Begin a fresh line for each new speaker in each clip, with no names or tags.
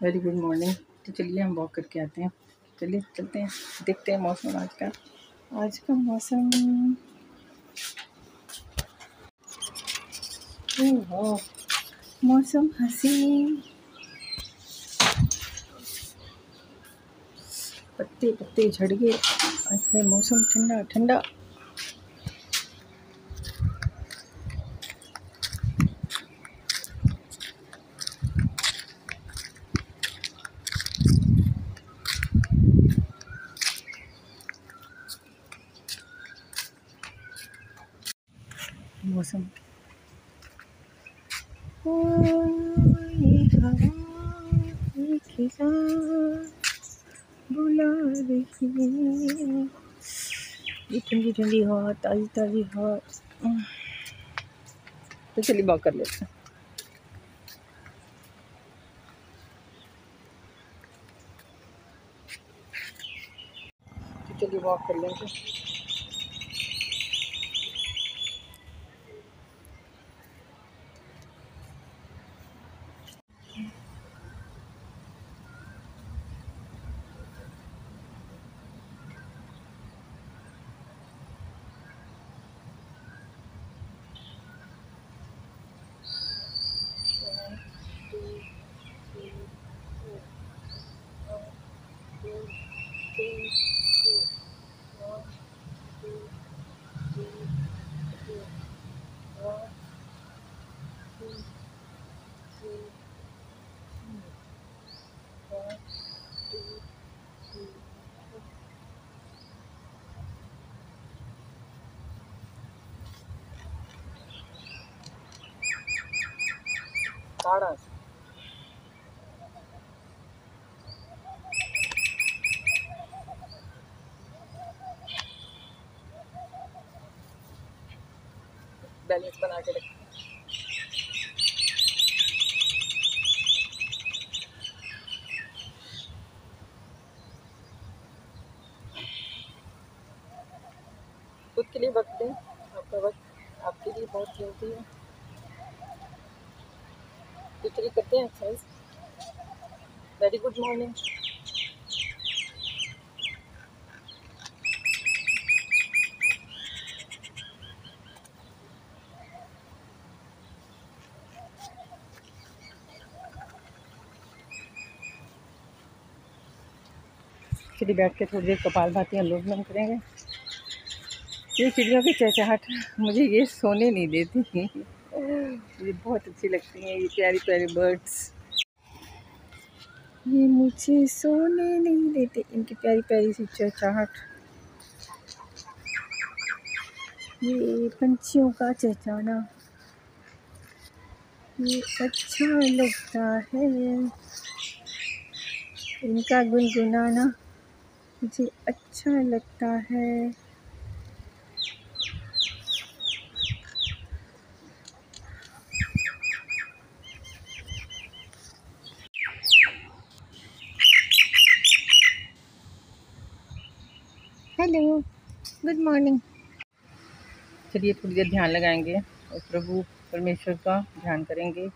Very good morning. तो चलिए हम वॉक करके आते हैं। चलिए चलते हैं, देखते हैं मौसम आज का मौसम। ओह, मौसम हसीन, पत्ते पत्ते झड़ गए। आज है मौसम ठंडा ठंडा। मौसम बुला रही है, ये ठंडी ठंडी हवा, ताज़ी ताज़ी हवा। तो चलिए वॉक कर लेते हैं। तो चलिए वॉक कर लेंगे। बैलेंस बना के रखें। खुद के लिए वक्त दें। आपका वक्त आपके लिए बहुत कीमती है। तो चलिए करते हैं एक्सरसाइज। Very good morning. चलिए बैठ के थोड़ी देर कपालभाति अनुलोम करेंगे। ये चिड़ियों की चहचहाहट मुझे ये सोने नहीं देती। मुझे बहुत अच्छी लगती हैं ये प्यारी प्यारी बर्ड्स। ये मुझे सोने नहीं देते, इनकी प्यारी प्यारी सी चहचहाहट। ये पंछियों का चहचहाना ये अच्छा लगता है। इनका गुनगुनाना मुझे अच्छा लगता है। Hello, good morning. चलिए थोड़ी देर ध्यान लगाएंगे और प्रभु परमेश्वर का ध्यान करेंगे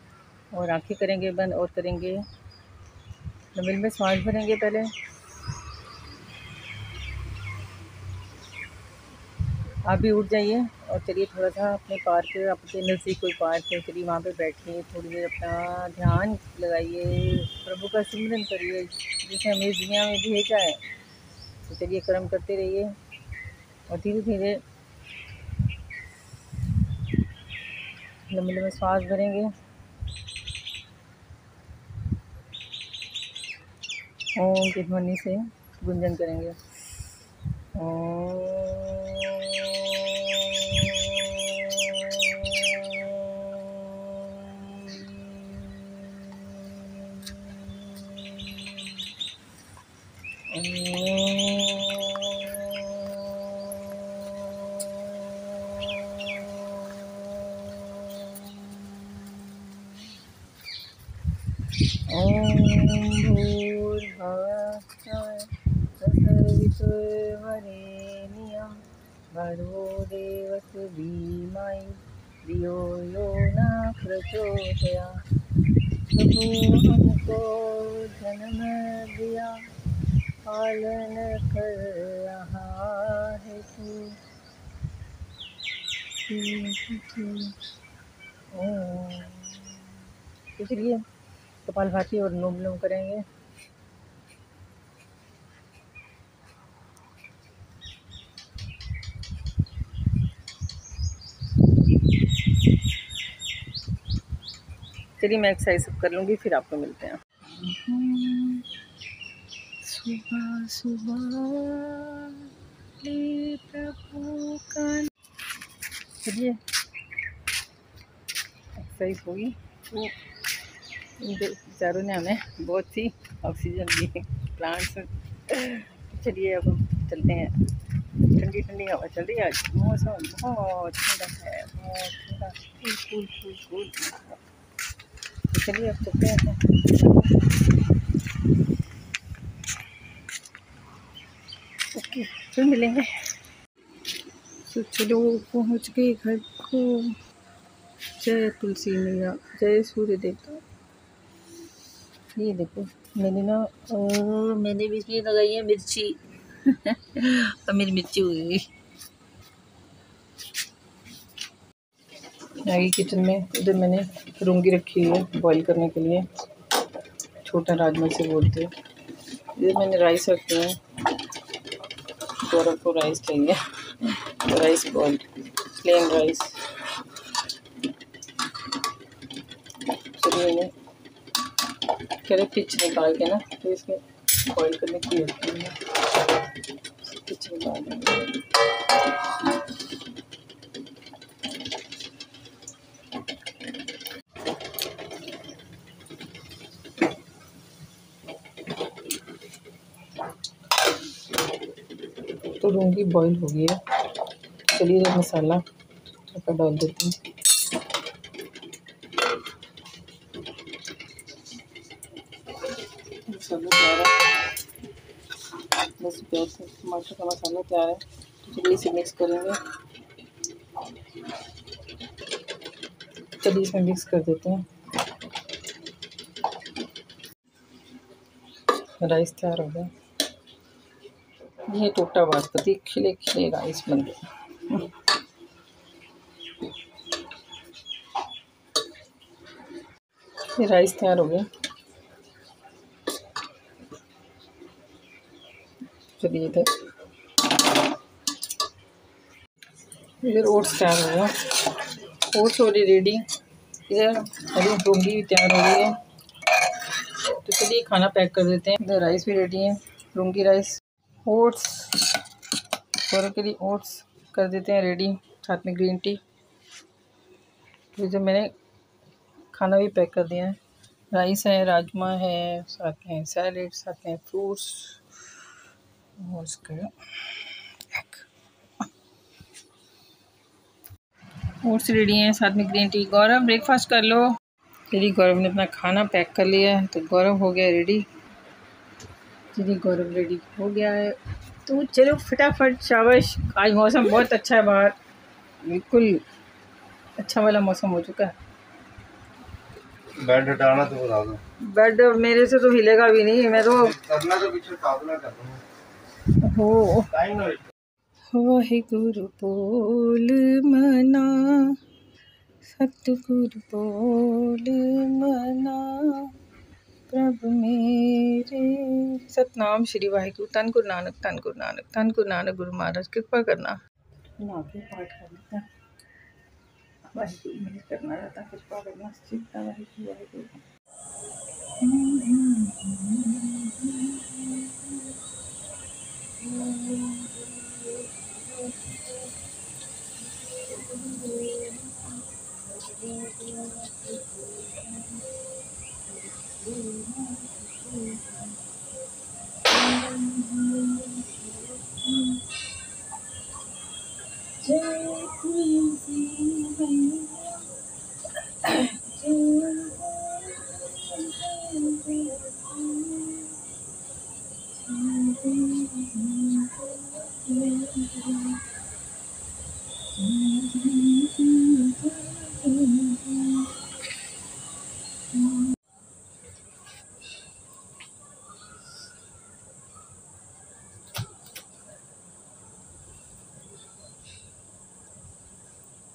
और आंखें करेंगे बंद और करेंगे। लंबे में सांस भरेंगे पहले। आप भी उठ जाइए और चलिए थोड़ा सा अपने पार्क, आपके नज़दीक कोई पार्क है, चलिए वहाँ पे बैठिए, थोड़ी देर अपना ध्यान लगाइए, प्रभु का सिमरन करिए जिसे हमें इस दुनिया में भेजा है। तो चलिए कर्म करते रहिए और धीरे धीरे लंबे लंबे सांस भरेंगे। ओम की ध्वनि से गुंजन करेंगे। ओम भूर्भुवः तत्सवितुर्वरेण्यं भर्गो देवस्य धीमहि धियो यो न प्रचोदयात्। प्रभु हमको पालन कर रहा है तू। तो चलिए कपालभाति और अनुलोम विलोम करेंगे। चलिए मैं एक्सरसाइज कर लूँगी, फिर आपको मिलते हैं। सुबह सुबह ले प्रभु का। चलिए एक्सरसाइज होगी तो इन बेचारों ने हमें बहुत सी ऑक्सीजन दी प्लांट्स। चलिए अब हम चलते हैं। ठंडी ठंडी हवा चल रही है, आज मौसम बहुत ठंडा है, बहुत ठंडा, कूल कूल कूल कूल। चलिए अब चलते हैं। ओके फिर मिलेंगे। तो चलो पहुँच गए घर को। जय तुलसी मैया, जय सूर्य देवता। ये देखो मैंने भी इसमें लगाई है मिर्ची। अब मेरी मिर्ची हो गई। मैगी किचन में इधर मैंने रूंगी रखी हुई है बॉईल करने के लिए, छोटा राजमा से बोलते हैं। इधर मैंने राइस रखे हैं, गौरव को राइस चाहिए, राइस बॉइल्ड प्लेन राइस। चलिए कह रहे पिच निकाल के ना, तो इसमें बॉईल करने की होती है, पिच निकाल देंगे। तो रूंगी बॉईल हो गई है। चलिए जब मसाला थोड़ा डाल देते हैं। मसाला तैयार है, बस प्याज टमाटर का मसाला तैयार है। तो चलिए इसे मिक्स करेंगे। चलिए इसमें मिक्स कर देते हैं। राइस तैयार हो गया। ये टोटा बासमती खिले खिले राइस बन गया। ये राइस तैयार हो गया। चलिए इधर ओट्स तैयार हो गया। ओट्स हो रही रेडी। इधर हरी रूंगी भी तैयार हो गई है। तो चलिए खाना पैक कर देते हैं। इधर राइस भी रेडी है, रूंगी राइस। ओट्स और के लिए ओट्स कर देते हैं रेडी, साथ में ग्रीन टी। तो जो मैंने खाना भी पैक कर दिया है, राइस है, राजमा है, साथ में सैलेड, साथ में फ्रूट्स और उसका ओट्स रेडी हैं, साथ में ग्रीन टी। गौरव ब्रेकफास्ट कर लो। चलिए गौरव ने अपना खाना पैक कर लिया है, तो गौरव हो गया रेडी। चलिए गौरव रेडी हो गया है, तो चलो फटाफट शाबाश। आज मौसम बहुत अच्छा है बाहर, बिल्कुल अच्छा वाला मौसम हो चुका है।
बेड हटाना तो बता दो।
बेड मेरे से तो हिलेगा भी नहीं, मैं तो
करना तो पीछे काबला कर दूंगा।
हो
टाइम ना
वाहिगुरु बोल मना, सतगुरु बोल मना, प्रभु मेरे। सतनाम श्री वाहिगुरु। धन गुरु नानक, धन गुरु नानक, धन गुरु नानक गुरु महाराज कृपा करना। नाके पाठ कर लेता वाहिगुरु मेरे करना रहता, कृपा करना सीखता Waheguru Waheguru.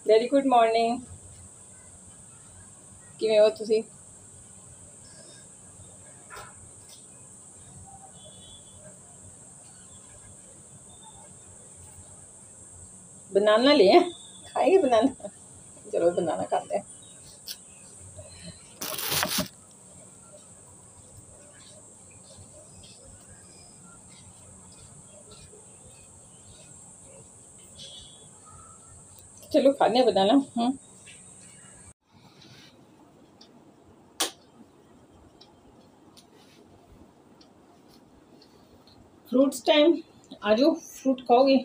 Very good morning. किवें हो तुसी? बनाना लिए खाएंगे बनाना? चलो बनाना खाते हैं। चलो खाने हैं बनाना। फ्रूट्स टाइम, आ जाओ फ्रूट खाओगे?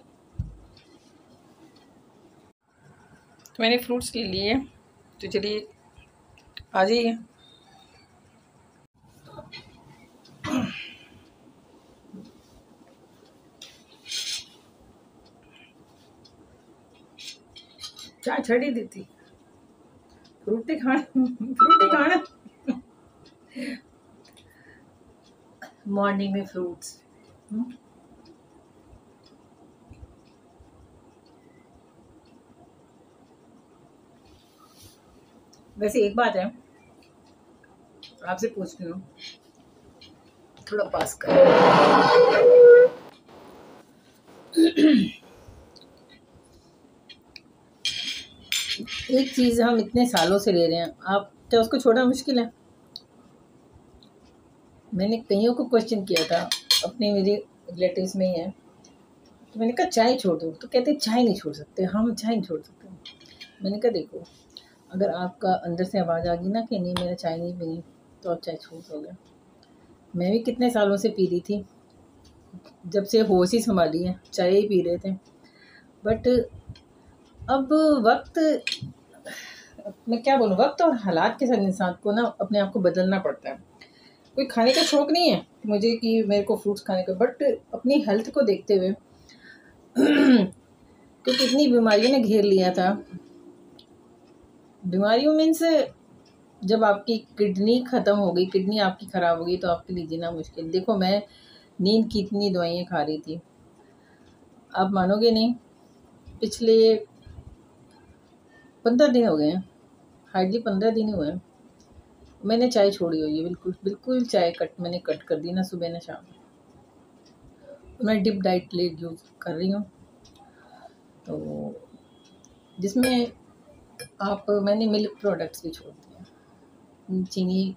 तो मैंने फ्रूट्स ले लिए, तो चलिए आ जाइए। चाय छड़ी दी थी, फ्रूटी खाना फ्रूटी खाना मॉर्निंग में फ्रूट्स। वैसे एक बात है, आपसे पूछती हूँ, थोड़ा पास कर। एक चीज़ हम इतने सालों से ले रहे हैं, आप क्या उसको छोड़ना मुश्किल है? मैंने कईयों को क्वेश्चन किया था, अपने मेरे रिलेटिव्स में ही है, तो मैंने कहा चाय छोड़ दो, तो कहते चाय नहीं छोड़ सकते, हम चाय नहीं छोड़ सकते। मैंने कहा देखो, अगर आपका अंदर से आवाज़ आ गई ना कि नहीं मेरा चाय नहीं पीनी, तो आप चाय छोड़ दोगे। मैं भी कितने सालों से पी रही थी, जब से होश ही संभाली है चाय ही पी रहे थे। बट अब वक्त, मैं क्या बोलूँ, वक्त और हालात के साथ इंसान को ना अपने आप को बदलना पड़ता है। कोई खाने का शौक़ नहीं है मुझे कि मेरे को फ्रूट्स खाने का, बट अपनी हेल्थ को देखते हुए क्योंकि इतनी बीमारियों ने घेर लिया था। बीमारियों मीन्स जब आपकी किडनी ख़त्म हो गई, किडनी आपकी ख़राब हो गई, तो आपके लिए जीना मुश्किल। देखो मैं नींद की इतनी दवाइयाँ खा रही थी, आप मानोगे नहीं, पिछले 15 दिन हो गए हैं, हार्डली 15 दिन हुए हैं, मैंने चाय छोड़ी हुई है। बिल्कुल चाय मैंने कट कर दी, ना सुबह ना शाम। मैं डिप डाइट यूज़ कर रही हूँ, तो जिसमें मैंने मिल्क प्रोडक्ट्स भी छोड़ दिए। चीनी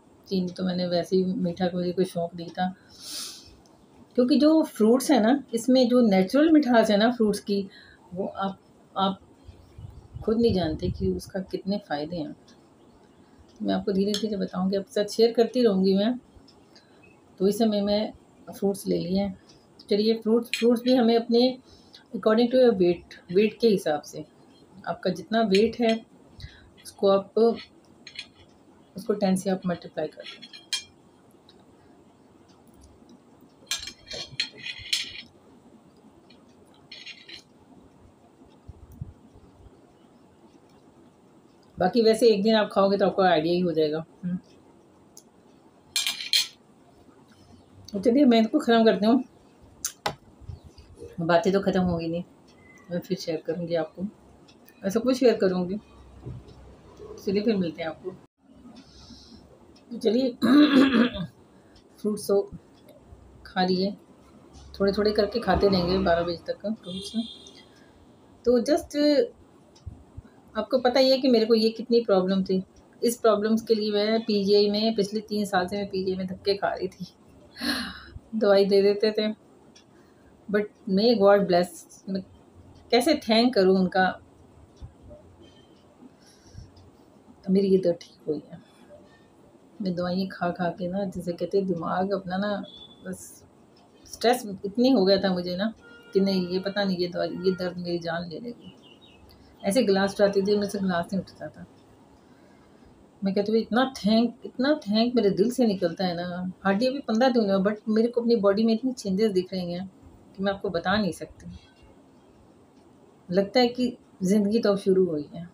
तो मैंने वैसे ही, मीठा का मुझे कोई शौक़ नहीं था, क्योंकि जो फ्रूट्स है ना, इसमें जो नेचुरल मिठास है ना फ्रूट्स की, वो आप खुद नहीं जानते कि उसका कितने फ़ायदे हैं। मैं आपको धीरे धीरे बताऊंगी, आपके साथ शेयर करती रहूँगी मैं। तो इस समय मैं फ्रूट्स ले लिए हैं। चलिए फ्रूट्स भी हमें अपने अकॉर्डिंग टू योर वेट के हिसाब से, आपका जितना वेट है उसको 10 से आप मल्टीप्लाई कर दें। बाकी वैसे एक दिन आप खाओगे तो आपको आइडिया ही हो जाएगा। चलिए मैं इसको ख़त्म करती हूँ, बातें तो ख़त्म होगी नहीं, मैं फिर शेयर करूँगी आपको, मैं सब कुछ शेयर करूँगी। चलिए फिर मिलते हैं आपको। तो चलिए फ्रूट्स तो खा लिए, थोड़े थोड़े करके खाते रहेंगे 12 बजे तक फ्रूट्स। तो जस्ट आपको पता ही है कि मेरे को ये कितनी प्रॉब्लम थी। इस प्रॉब्लम्स के लिए मैं पीजीआई में पिछले 3 साल से मैं पीजीआई में धक्के खा रही थी। दवाई दे देते थे, बट मे गॉड ब्लेस, मैं कैसे थैंक करूँ उनका, मेरी ये दर्द ठीक हुई है। मैं दवाइयाँ खा खा के ना, जैसे कहते हैं दिमाग अपना ना, बस स्ट्रेस इतनी हो गया था मुझे ना कि नहीं ये पता नहीं ये दर्द मेरी जान ले लेगी। ऐसे गिलास उठाती थी, मुझसे गिलास नहीं उठता था। मैं कहती हूँ इतना थैंक मेरे दिल से निकलता है ना। हार्डली अभी 15 दिन हुआ, बट मेरे को अपनी बॉडी में इतनी चेंजेस दिख रही हैं कि मैं आपको बता नहीं सकती। लगता है कि ज़िंदगी तो अब शुरू हुई है।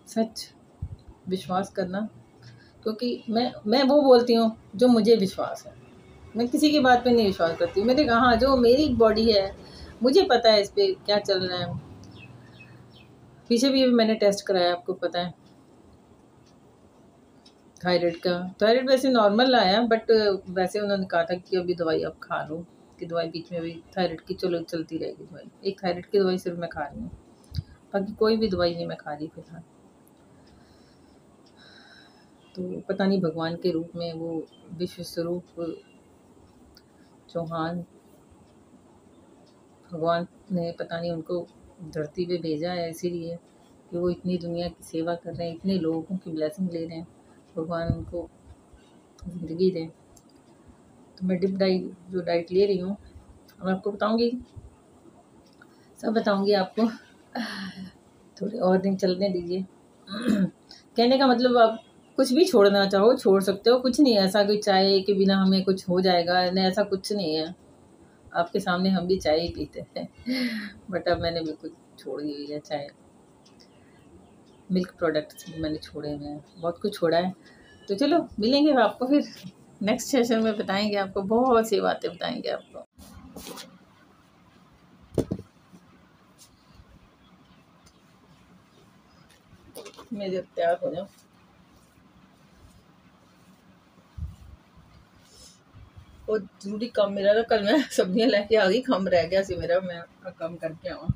सच विश्वास करना, क्योंकि मैं वो बोलती हूँ जो मुझे विश्वास है, मैं किसी की बात पे नहीं विश्वास करती। मैंने कहा हाँ, जो मेरी बॉडी है मुझे पता है इस पर क्या चल रहा है। पीछे भी मैंने टेस्ट कराया, आपको पता है, थायराइड का। थायराइड वैसे नॉर्मल आया, बट वैसे उन्होंने कहा था कि अभी दवाई आप खा लो, कि दवाई बीच में अभी थायराइड की चलो चलती रहेगी दवाई। एक थायराइड की दवाई सिर्फ मैं खा रही हूँ, बाकी कोई भी दवाई नहीं मैं खा रही फिलहाल। तो पता नहीं भगवान के रूप में वो विश्व स्वरूप चौहान, भगवान ने पता नहीं उनको धरती पे भेजा है इसीलिए कि वो इतनी दुनिया की सेवा कर रहे हैं, इतने लोगों की ब्लेसिंग ले रहे हैं, भगवान उनको ज़िंदगी दें। तो मैं जो डाइट ले रही हूँ, मैं आपको बताऊँगी, सब बताऊँगी आपको। थोड़े और दिन चलने दीजिए। कहने का मतलब, आप कुछ भी छोड़ना चाहो छोड़ सकते हो, कुछ नहीं है ऐसा कोई चाय के बिना हमें कुछ हो जाएगा, नहीं ऐसा कुछ नहीं है। आपके सामने हम भी चाय ही पीते हैं, बट अब मैंने बिल्कुल छोड़ दी है चाय। मिल्क प्रोडक्ट्स भी मैंने छोड़े हुए हैं, बहुत कुछ छोड़ा है। तो चलो मिलेंगे आपको फिर नेक्स्ट सेशन में, बताएंगे आपको, बहुत सी बातें बताएंगे आपको। मैं जब तैयार हो जाऊँ, बहुत जरूरी काम मेरा ना, कल मैं सब्जियां लेके आ गई, काम रह गया सी मेरा, मैं काम करके आवा।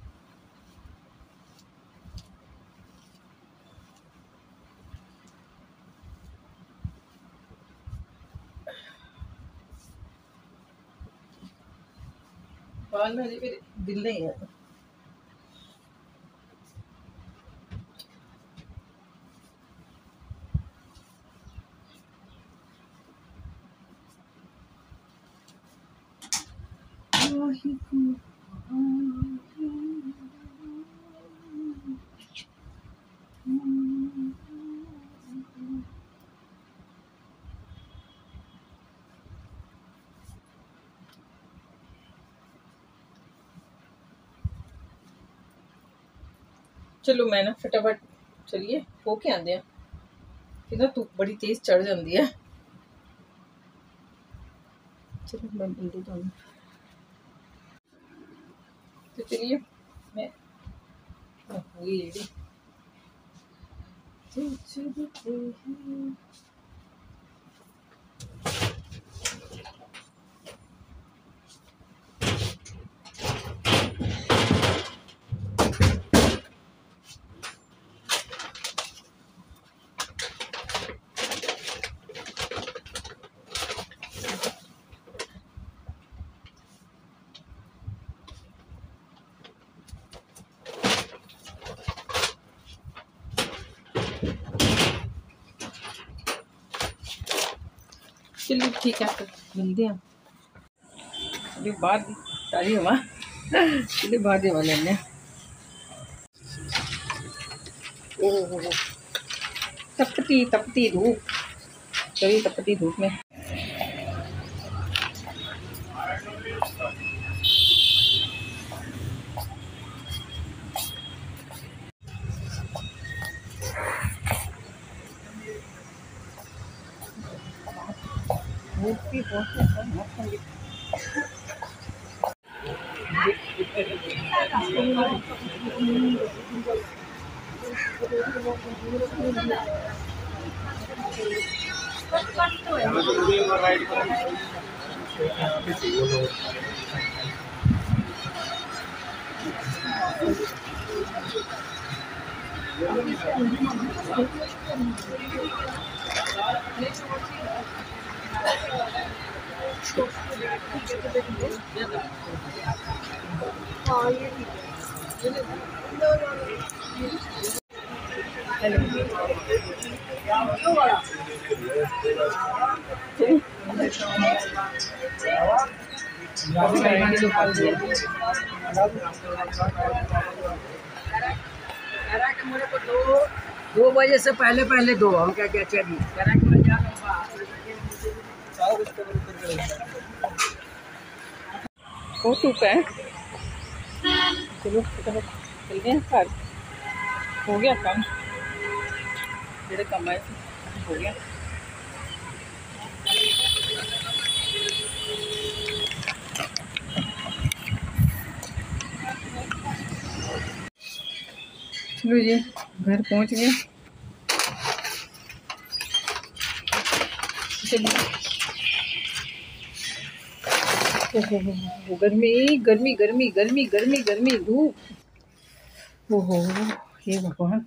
बाल में फिर दिल नहीं है। चलो मैं ना फटाफट चलिए हो के आंदे कि ना धुप बड़ी तेज चढ़ जाती है। चलो मैं मिलती हूँ, तो चलिए मैं होगी रेडी। चलिए ठीक है, तो मिलते हैं चलिए बाद तारी हवा, चलिए बाद हवा लेने। तपती तपती धूप, चलिए तपती धूप में धूप भी बहुत
दो बजे से पहले पहले दो, हम क्या क्या चाहिए
बहुत धूप है। चलो चलते हैं घर, हो गया काम, जेड़े काम आए हो गया। चलो जी घर पहुंच गए। चलिए गर्मी गर्मी गर्मी गर्मी गर्मी गर्मी धूप। ओहो हे भगवान,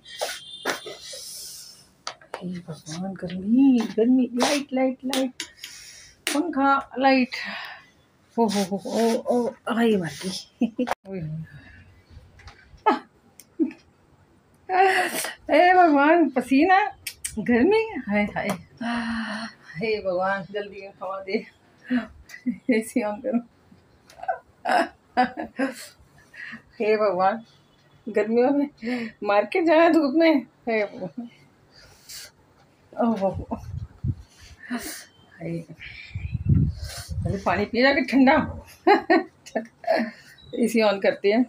हे भगवान, गर्मी गर्मी, लाइट लाइट लाइट, पंखा लाइट। ओ आई मर गई। हे भगवान, पसीना, गर्मी, हाय हाय, हे भगवान जल्दी हवा दे, एसी ऑन करो। हे भगवान, गर्मियों में मार्केट जाना धूप में, हे भगवान, ओह हाय, पहले पानी पी जाके ठंडा। एसी ऑन करते हैं।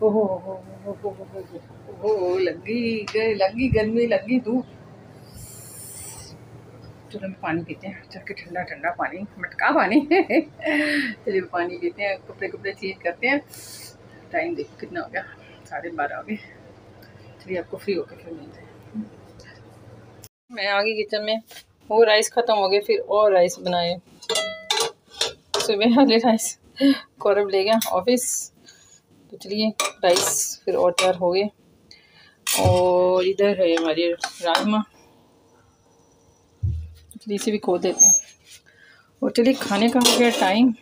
ओहो लगी गर्मी, लगी धूप। चलो हम पानी पीते हैं, चल के ठंडा ठंडा पानी, मटका पानी। चलिए पानी पीते हैं, कपड़े चेंज करते हैं। टाइम देखो कितना हो गया, 12:30 हो गए। चलिए आपको फ्री होकर फिर मिलते हैं। मैं आ गई किचन में, वो राइस ख़त्म हो गए, फिर और राइस बनाए। सुबह वाले राइस गौरव ले गया ऑफिस, तो चलिए राइस फिर और तैयार हो गए। और इधर है हमारी राजमा, चलिए इसे भी खो देते हैं। और चलिए खाने का हो गया टाइम,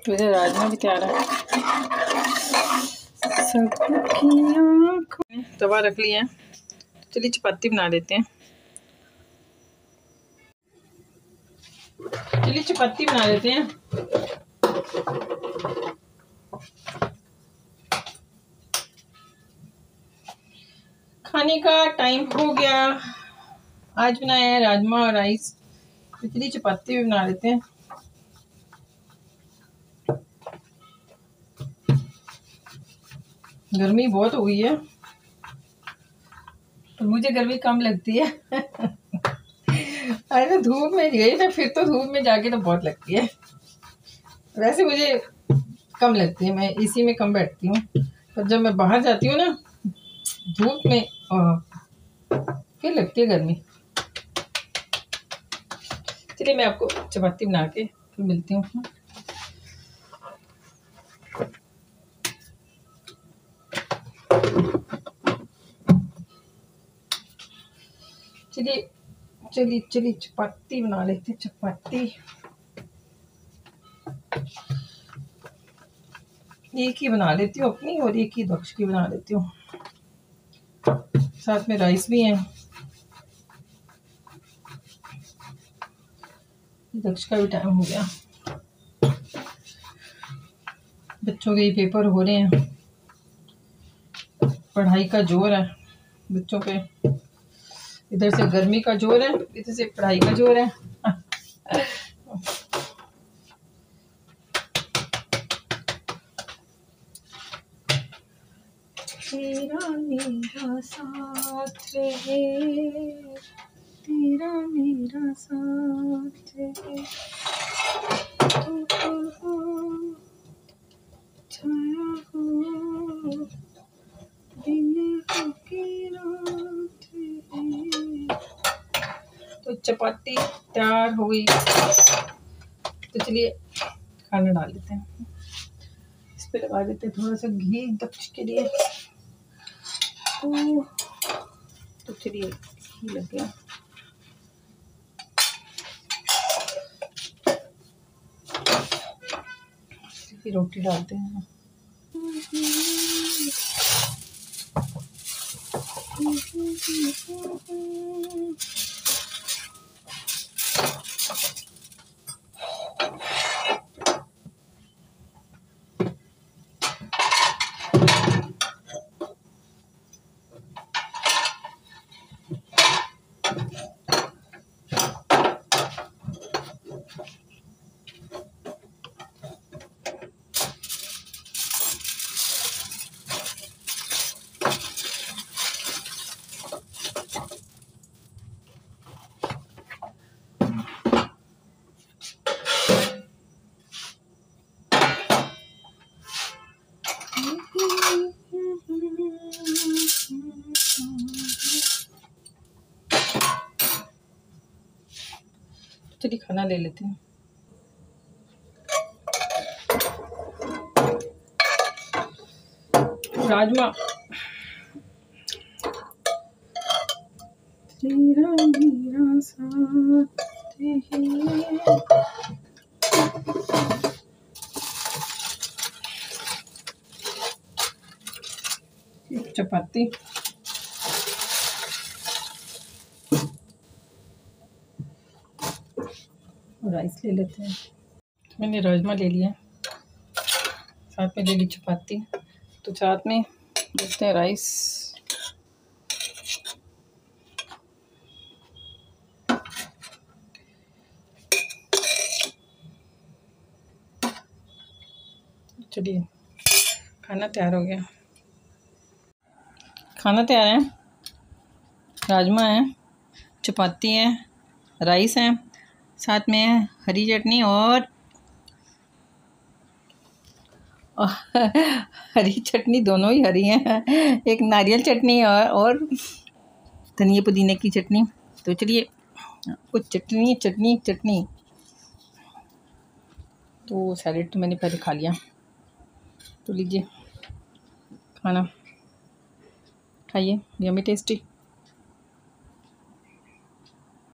तो इधर राजमा भी तैयार है। तवा रख लिया है, चलिए चपाती बना लेते हैं। चलिए चपाती बना लेते हैं। खाने का टाइम हो गया। आज बनाया है राजमा और राइस, तो चलिए चपाती भी बना लेते हैं। गर्मी बहुत हो गई है, तो मुझे गर्मी कम लगती है। अरे धूप में गई ना, फिर तो धूप में जाके तो बहुत लगती है। वैसे मुझे कम लगती है, मैं इसी में कम बैठती हूँ, पर जब मैं बाहर जाती हूँ ना धूप में, फिर लगती है गर्मी। चलिए मैं आपको चपाती बना के फिर मिलती हूँ। चलिए चलिए चलिए चपाती बना लेते हैं। चपाती एक ही बना लेती हूँ अपनी, और एक ही दक्ष की बना लेती हूँ, साथ में राइस भी है। दक्ष का भी टाइम हो गया, बच्चों के पेपर हो रहे हैं, पढ़ाई का जोर है बच्चों पे। इधर से गर्मी का जोर है, इधर से पढ़ाई का जोर है। तेरा मेरा साथ रहे, तेरा मेरा साथ रहे, छाया हो दिन की रात रहे। तो चपाती तैयार हो गई, तो चलिए खाना डाल देते हैं। इस पे लगा देते हैं थोड़ा सा घी दक्ष के लिए। तो चलिए घी लग गया। रोटी डालते हैं। चलिए खाना ले लेते हैं। राजमा तेरा मेरा साथ है। चपाती राइस ले लेते हैं। मैंने राजमा ले लिया, साथ में ले ली चपाती, तो साथ में देखते हैं राइस। चलिए खाना तैयार हो गया। खाना तैयार है, राजमा है, चपाती है, राइस है, साथ में हरी चटनी और हरी चटनी, दोनों ही हरी हैं, एक नारियल चटनी और धनिया पुदीने की चटनी। तो चलिए कुछ चटनी चटनी चटनी। तो सैलेड तो मैंने पहले खा लिया, तो लीजिए खाना खाइए, यम्मी टेस्टी।